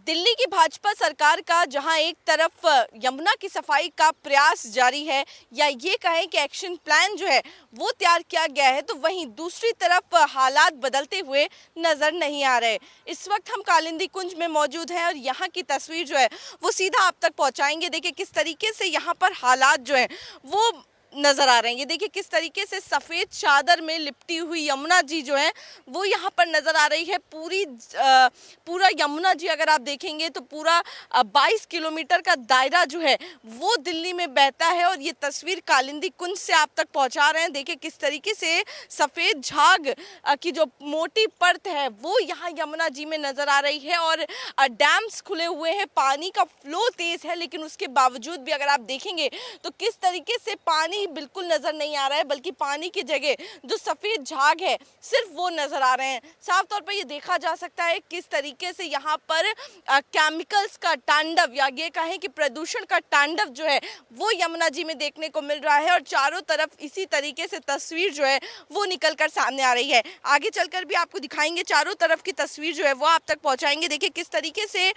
दिल्ली की भाजपा सरकार का जहां एक तरफ यमुना की सफाई का प्रयास जारी है या ये कहें कि एक्शन प्लान जो है वो तैयार किया गया है, तो वहीं दूसरी तरफ हालात बदलते हुए नजर नहीं आ रहे। इस वक्त हम कालिंदी कुंज में मौजूद हैं और यहाँ की तस्वीर जो है वो सीधा आप तक पहुँचाएंगे। देखिए किस तरीके से यहाँ पर हालात जो है वो नजर आ रहे हैं। ये देखिए किस तरीके से सफेद चादर में लिपटी हुई यमुना जी जो है वो यहाँ पर नजर आ रही है। पूरा यमुना जी अगर आप देखेंगे तो पूरा 22 किलोमीटर का दायरा जो है वो दिल्ली में बहता है और ये तस्वीर कालिंदी कुंज से आप तक पहुँचा रहे हैं। देखिए किस तरीके से सफेद झाग की जो मोटी परत है वो यहाँ यमुना जी में नजर आ रही है और डैम्स खुले हुए हैं, पानी का फ्लो तेज है, लेकिन उसके बावजूद भी अगर आप देखेंगे तो किस तरीके से पानी बिल्कुल नजर नहीं आ रहा है, बल्कि पानी की जगह जो सफेद झाग है सिर्फ वो नजर आ रहे हैं। साफ तौर पर ये देखा जा सकता है किस तरीके से यहाँ पर केमिकल्स का तांडव या ये कहें कि प्रदूषण का तांडव जो है वो यमुना जी में देखने को मिल रहा है और चारों तरफ इसी तरीके से तस्वीर जो है वो निकल कर सामने आ रही है। आगे चलकर भी आपको दिखाएंगे, चारों तरफ की तस्वीर जो है वो आप तक पहुंचाएंगे। देखिए किस तरीके से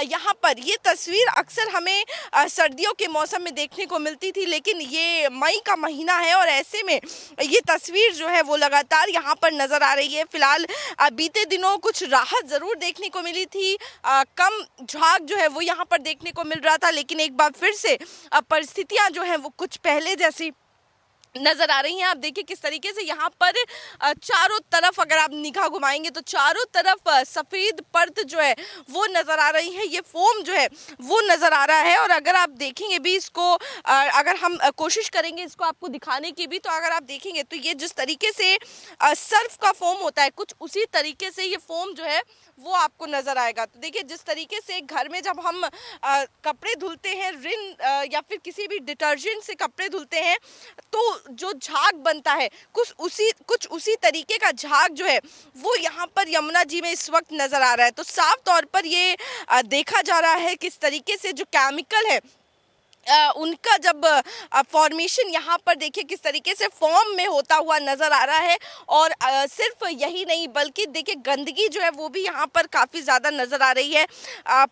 यहाँ पर ये तस्वीर अक्सर हमें सर्दियों के मौसम में देखने को मिलती थी, लेकिन ये मई का महीना है और ऐसे में ये तस्वीर जो है वो लगातार यहाँ पर नजर आ रही है। फिलहाल बीते दिनों कुछ राहत जरूर देखने को मिली थी, कम झाग जो है वो यहाँ पर देखने को मिल रहा था, लेकिन एक बार फिर से परिस्थितियां जो हैं वो कुछ पहले जैसी नजर आ रही हैं। आप देखिए किस तरीके से यहाँ पर चारों तरफ अगर आप निगाह घुमाएंगे तो चारों तरफ सफेद परत जो है वो नजर आ रही है, ये फोम जो है वो नजर आ रहा है। और अगर आप देखेंगे भी इसको, अगर हम कोशिश करेंगे इसको आपको दिखाने की भी, तो अगर आप देखेंगे तो ये जिस तरीके से सर्फ का फोम होता है कुछ उसी तरीके से ये फोम जो है वो आपको नजर आएगा। तो देखिए जिस तरीके से घर में जब हम कपड़े धुलते हैं, रिन या फिर किसी भी डिटर्जेंट से कपड़े धुलते हैं तो जो झाग बनता है कुछ उसी तरीके का झाग जो है वो यहाँ पर यमुना जी में इस वक्त नजर आ रहा है। तो साफ तौर पर ये देखा जा रहा है किस तरीके से जो केमिकल है उनका जब फॉर्मेशन यहाँ पर देखिए किस तरीके से फॉर्म में होता हुआ नज़र आ रहा है। और सिर्फ यही नहीं बल्कि देखिए गंदगी जो है वो भी यहाँ पर काफ़ी ज़्यादा नज़र आ रही है।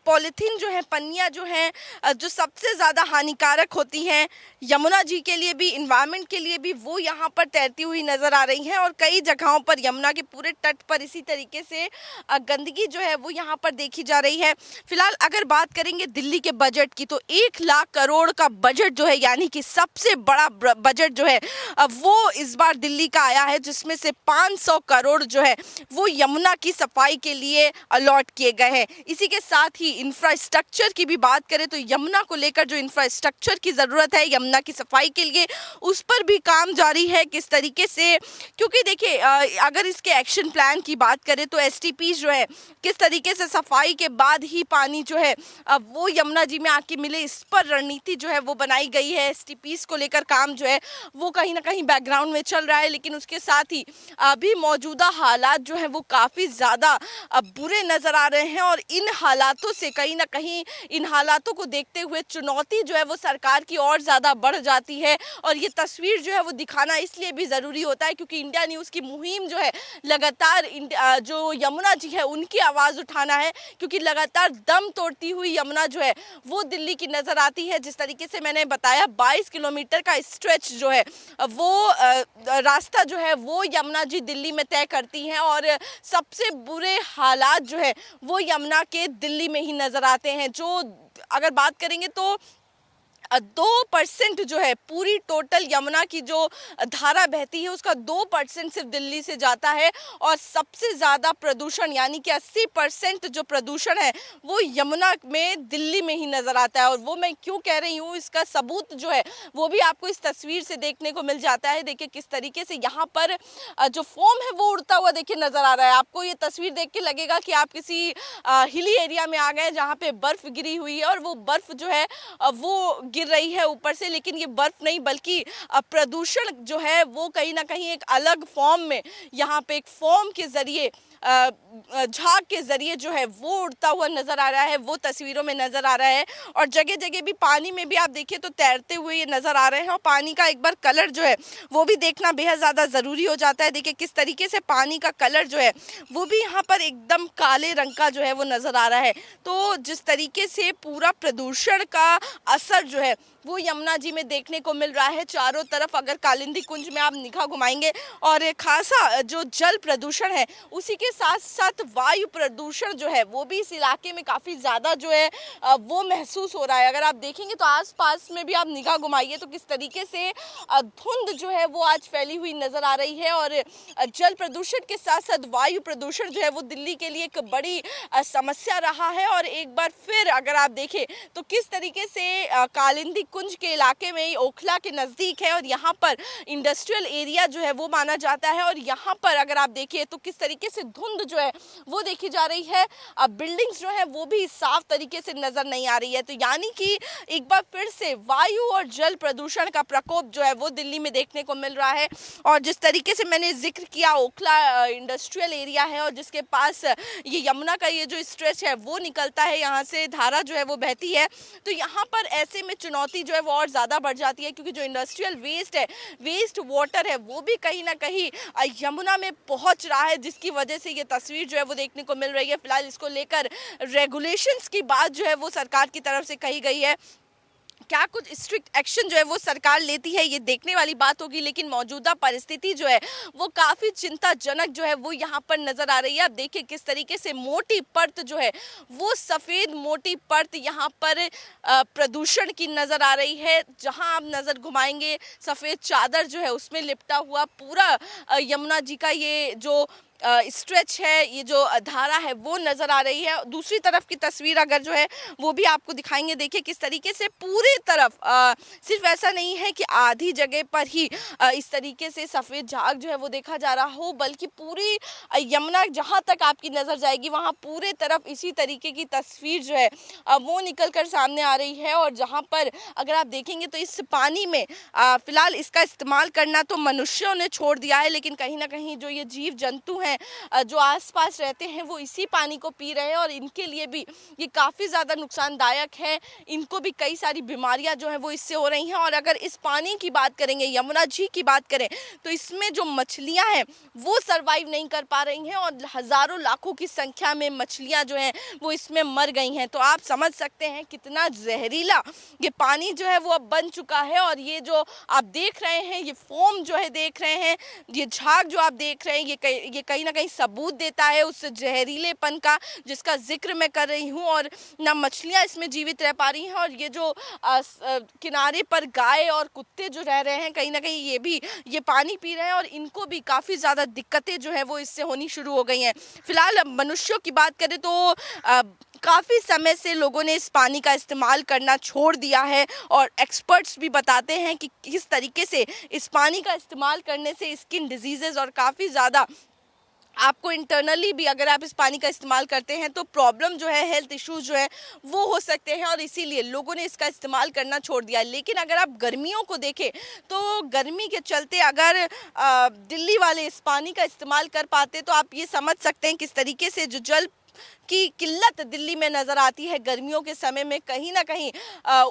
पॉलीथीन जो है, पन्नियाँ जो हैं जो सबसे ज़्यादा हानिकारक होती हैं यमुना जी के लिए भी, इन्वायरमेंट के लिए भी, वो यहाँ पर तैरती हुई नज़र आ रही हैं। और कई जगहों पर यमुना के पूरे तट पर इसी तरीके से गंदगी जो है वो यहाँ पर देखी जा रही है। फिलहाल अगर बात करेंगे दिल्ली के बजट की तो 1 लाख करोड़ का बजट जो है, यानी कि सबसे बड़ा बजट जो है वो इस बार दिल्ली का आया है, जिसमें से 500 करोड़ जो है वो यमुना की सफाई के लिए अलॉट किए गए हैं। इसी के साथ ही इंफ्रास्ट्रक्चर की भी बात करें तो यमुना को लेकर जो इंफ्रास्ट्रक्चर की ज़रूरत है यमुना की सफाई के लिए, उस पर भी काम जारी है। किस तरीके से, क्योंकि देखिए अगर इसके एक्शन प्लान की बात करें तो एसटीपी जो है किस तरीके से सफाई के बाद ही पानी जो है वो यमुना जी में आके मिले, इस पर रणनीति जो है वो बनाई गई है। एसटीपीज को लेकर काम जो है वो कहीं ना कहीं बैकग्राउंड में चल रहा है, लेकिन उसके साथ ही अभी मौजूदा हालात जो है वो काफ़ी ज़्यादा बुरे नज़र आ रहे हैं। और इन हालातों से कहीं ना कहीं, इन हालातों को देखते हुए चुनौती जो है वो सरकार की और ज़्यादा बढ़ जाती है। और ये तस्वीर जो है वो दिखाना इसलिए भी ज़रूरी होता है क्योंकि इंडिया न्यूज़ की मुहिम जो है लगातार जो यमुना जी है उनकी आवाज़ उठाना है, क्योंकि लगातार दम तोड़ती हुई यमुना जो है वो दिल्ली की नज़र आती है। जिस तरीके से मैंने बताया 22 किलोमीटर का स्ट्रेच जो है वो रास्ता जो है वो यमुना जी दिल्ली में तय करती हैं और सबसे बुरे हालात जो है वो यमुना के दिल्ली में ही नज़र आते हैं। जो अगर बात करेंगे तो 2% जो है पूरी टोटल यमुना की जो धारा बहती है उसका 2% सिर्फ दिल्ली से जाता है और सबसे ज़्यादा प्रदूषण यानी कि 80% जो प्रदूषण है वो यमुना में दिल्ली में ही नज़र आता है। और वो मैं क्यों कह रही हूँ, इसका सबूत जो है वो भी आपको इस तस्वीर से देखने को मिल जाता है। देखिए किस तरीके से यहाँ पर जो फोम है वो उड़ता हुआ देखिए नज़र आ रहा है। आपको ये तस्वीर देख के लगेगा कि आप किसी हिली एरिया में आ गए जहाँ पे बर्फ़ गिरी हुई है और वो बर्फ़ जो है वो गिर रही है ऊपर से, लेकिन ये बर्फ नहीं बल्कि प्रदूषण जो है वो कहीं ना कहीं एक अलग फॉर्म में यहाँ पे एक फॉर्म के जरिए झाग के जरिए जो है वो उड़ता हुआ नजर आ रहा है, वो तस्वीरों में नजर आ रहा है। और जगह जगह भी पानी में भी आप देखिए तो तैरते हुए ये नजर आ रहे हैं, और पानी का एक बार कलर जो है वो भी देखना बेहद ज़्यादा ज़रूरी हो जाता है। देखिए किस तरीके से पानी का कलर जो है वो भी यहाँ पर एकदम काले रंग का जो है वो नजर आ रहा है। तो जिस तरीके से पूरा प्रदूषण का असर जो है वो यमुना जी में देखने को मिल रहा है चारों तरफ, अगर कालिंदी कुंज में आप निगाह घुमाएंगे, और खासा जो जल प्रदूषण है उसी के साथ साथ वायु प्रदूषण जो है वो भी इस इलाके में काफ़ी ज़्यादा जो है वो महसूस हो रहा है। अगर आप देखेंगे तो आसपास में भी आप निगाह घुमाइए तो किस तरीके से धुंध जो है वो आज फैली हुई नज़र आ रही है। और जल प्रदूषण के साथ साथ वायु प्रदूषण जो है वो दिल्ली के लिए एक बड़ी समस्या रहा है। और एक बार फिर अगर आप देखें तो किस तरीके से कालिंदी कुंज के इलाके में ओखला के नज़दीक है, और यहाँ पर इंडस्ट्रियल एरिया जो है वो माना जाता है। और यहाँ पर अगर आप देखिए तो किस तरीके से धुंध जो है वो देखी जा रही है, बिल्डिंग्स जो है वो भी साफ तरीके से नजर नहीं आ रही है। तो यानी कि एक बार फिर से वायु और जल प्रदूषण का प्रकोप जो है वो दिल्ली में देखने को मिल रहा है। और जिस तरीके से मैंने जिक्र किया ओखला इंडस्ट्रियल एरिया है, और जिसके पास ये यमुना का ये जो स्ट्रेच है वो निकलता है, यहाँ से धारा जो है वो बहती है। तो यहाँ पर ऐसे में चुनौती जो है वो और ज़्यादा बढ़ जाती है, क्योंकि जो इंडस्ट्रियल वेस्ट है, वेस्ट वाटर है, वो भी कहीं ना कहीं यमुना में पहुंच रहा है, जिसकी वजह से ये तस्वीर जो है वो देखने को मिल रही है। फिलहाल इसको लेकर रेगुलेशंस की बात जो है वो सरकार की तरफ से कही गई है। क्या कुछ स्ट्रिक्ट एक्शन जो है वो सरकार लेती है ये देखने वाली बात होगी, लेकिन मौजूदा परिस्थिति जो है वो काफ़ी चिंताजनक जो है वो यहाँ पर नज़र आ रही है। आप देखिए किस तरीके से मोटी परत जो है वो सफ़ेद मोटी परत यहाँ पर प्रदूषण की नज़र आ रही है। जहाँ आप नज़र घुमाएंगे सफ़ेद चादर जो है उसमें लिपटा हुआ पूरा यमुना जी का ये जो स्ट्रेच है, ये जो धारा है वो नज़र आ रही है। दूसरी तरफ की तस्वीर अगर जो है वो भी आपको दिखाएंगे, देखिए किस तरीके से पूरी तरफ सिर्फ ऐसा नहीं है कि आधी जगह पर ही इस तरीके से सफ़ेद झाग जो है वो देखा जा रहा हो, बल्कि पूरी यमुना जहाँ तक आपकी नज़र जाएगी वहाँ पूरे तरफ इसी तरीके की तस्वीर जो है वो निकल कर सामने आ रही है। और जहाँ पर अगर आप देखेंगे तो इस पानी में फ़िलहाल इसका इस्तेमाल करना तो मनुष्यों ने छोड़ दिया है, लेकिन कहीं ना कहीं जो ये जीव जंतु हैं जो आसपास रहते हैं वो इसी पानी को पी रहे हैं, और इनके लिए भी ये काफ़ी ज़्यादा नुकसानदायक है। इनको भी कई सारी बीमारियां जो हैं वो इससे हो रही हैं। और अगर इस पानी की बात करेंगे, यमुना जी की बात करें, तो इसमें जो मछलियां हैं वो सरवाइव नहीं कर पा रही हैं, और हज़ारों लाखों की संख्या में मछलियां जो हैं वो इसमें मर गई हैं। तो आप समझ सकते हैं कितना जहरीला ये पानी जो है वो अब बन चुका है। और ये जो आप देख रहे हैं, ये फोम जो है देख रहे हैं, ये झाग जो आप देख रहे हैं, ये कहीं ना कहीं सबूत देता है उस जहरीलेपन का जिसका जिक्र मैं कर रही हूँ। और ना मछलियाँ इसमें जीवित रह पा रही हैं, और ये जो किनारे पर गाय और कुत्ते जो रह रहे हैं कहीं ना कहीं ये भी ये पानी पी रहे हैं, और इनको भी काफ़ी ज़्यादा दिक्कतें जो है वो इससे होनी शुरू हो गई हैं। फिलहाल मनुष्यों की बात करें तो काफ़ी समय से लोगों ने इस पानी का इस्तेमाल करना छोड़ दिया है, और एक्सपर्ट्स भी बताते हैं कि किस तरीके से इस पानी का इस्तेमाल करने से स्किन डिजीज़ेज़ और काफ़ी ज़्यादा आपको इंटरनली भी अगर आप इस पानी का इस्तेमाल करते हैं तो प्रॉब्लम जो है, हेल्थ इश्यूज जो है वो हो सकते हैं, और इसीलिए लोगों ने इसका इस्तेमाल करना छोड़ दिया। लेकिन अगर आप गर्मियों को देखें तो गर्मी के चलते अगर दिल्ली वाले इस पानी का इस्तेमाल कर पाते तो आप ये समझ सकते हैं किस तरीके से जो जल की किल्लत दिल्ली में नज़र आती है गर्मियों के समय में, कहीं ना कहीं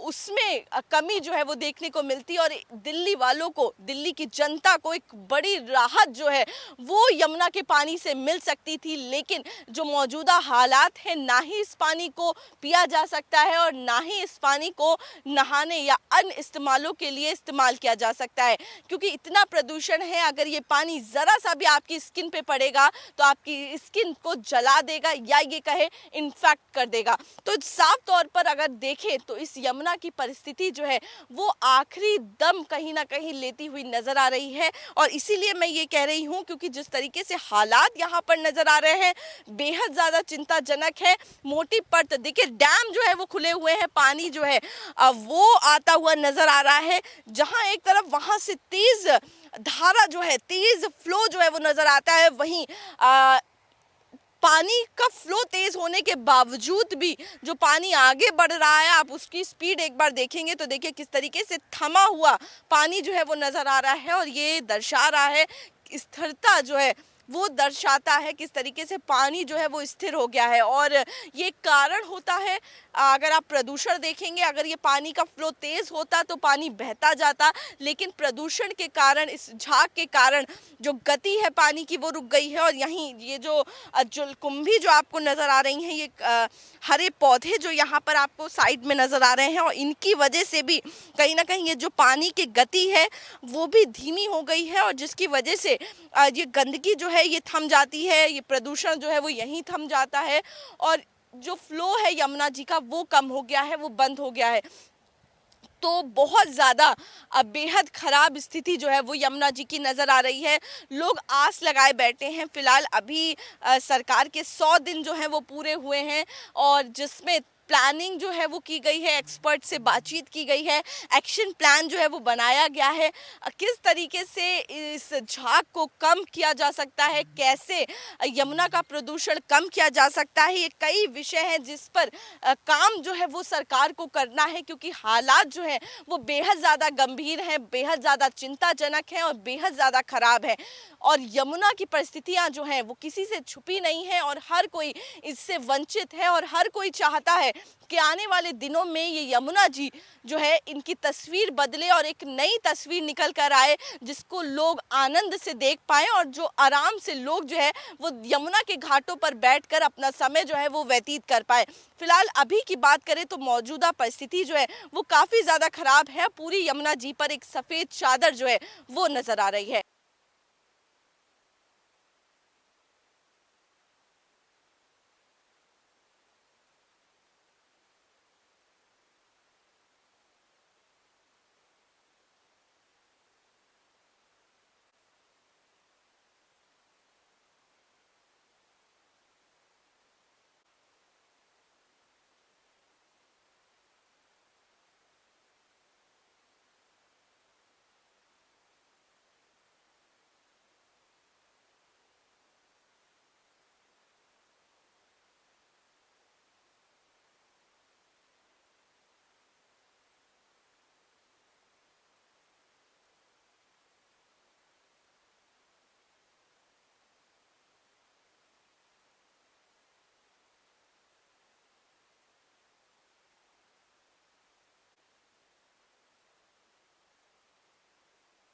उसमें कमी जो है वो देखने को मिलती है। और दिल्ली वालों को, दिल्ली की जनता को एक बड़ी राहत जो है वो यमुना के पानी से मिल सकती थी। लेकिन जो मौजूदा हालात हैं, ना ही इस पानी को पिया जा सकता है और ना ही इस पानी को नहाने या अन्य इस्तेमालों के लिए इस्तेमाल किया जा सकता है, क्योंकि इतना प्रदूषण है। अगर ये पानी ज़रा सा भी आपकी स्किन पे पड़ेगा तो आपकी स्किन को जला देगा या ये कहे इन्फेक्ट कर देगा। तो साफ तौर पर अगर देखें तो इस यमुना की परिस्थिति जो है वो आखिरी दम कहीं ना कहीं लेती हुई नजर आ रही है। और इसीलिए मैं ये कह रही हूँ क्योंकि जिस तरीके से हालात यहाँ पर नजर आ रहे हैं बेहद ज़्यादा चिंताजनक है। मोटी परत देखिए, डैम जो है वो खुले हुए हैं, पानी जो है वो आता हुआ नजर आ रहा है। जहाँ एक तरफ वहाँ से तेज धारा जो है, तेज फ्लो जो है वो नजर आता है, वहीं पानी का फ्लो तेज होने के बावजूद भी जो पानी आगे बढ़ रहा है, आप उसकी स्पीड एक बार देखेंगे तो देखिए किस तरीके से थमा हुआ पानी जो है वो नजर आ रहा है। और ये दर्शा रहा है स्थिरता जो है वो दर्शाता है किस तरीके से पानी जो है वो स्थिर हो गया है। और ये कारण होता है, अगर आप प्रदूषण देखेंगे, अगर ये पानी का फ्लो तेज होता तो पानी बहता जाता, लेकिन प्रदूषण के कारण, इस झाग के कारण जो गति है पानी की वो रुक गई है। और यहीं ये जो जलकुंभी जो आपको नजर आ रही हैं, ये हरे पौधे जो यहाँ पर आपको साइड में नजर आ रहे हैं, और इनकी वजह से भी कहीं ना कहीं ये जो पानी की गति है वो भी धीमी हो गई है, और जिसकी वजह से ये गंदगी जो है ये थम जाती है, ये प्रदूषण जो है वो यहीं थम जाता है, और जो फ्लो है यमुना जी का वो कम हो गया है, वो बंद हो गया है। तो बहुत ज़्यादा बेहद ख़राब स्थिति जो है वो यमुना जी की नज़र आ रही है। लोग आस लगाए बैठे हैं। फ़िलहाल अभी सरकार के 100 दिन जो हैं वो पूरे हुए हैं, और जिसमें प्लानिंग जो है वो की गई है, एक्सपर्ट से बातचीत की गई है, एक्शन प्लान जो है वो बनाया गया है। किस तरीके से इस झाग को कम किया जा सकता है, कैसे यमुना का प्रदूषण कम किया जा सकता है, ये कई विषय हैं जिस पर काम जो है वो सरकार को करना है, क्योंकि हालात जो है वो बेहद ज़्यादा गंभीर हैं, बेहद ज़्यादा चिंताजनक हैं और बेहद ज़्यादा खराब है। और यमुना की परिस्थितियां जो हैं वो किसी से छुपी नहीं है, और हर कोई इससे वंचित है, और हर कोई चाहता है कि आने वाले दिनों में ये यमुना जी जो है इनकी तस्वीर बदले और एक नई तस्वीर निकल कर आए, जिसको लोग आनंद से देख पाएं, और जो आराम से लोग जो है वो यमुना के घाटों पर बैठकर अपना समय जो है वो व्यतीत कर पाए। फिलहाल अभी की बात करें तो मौजूदा परिस्थिति जो है वो काफ़ी ज़्यादा खराब है। पूरी यमुना जी पर एक सफ़ेद चादर जो है वो नज़र आ रही है।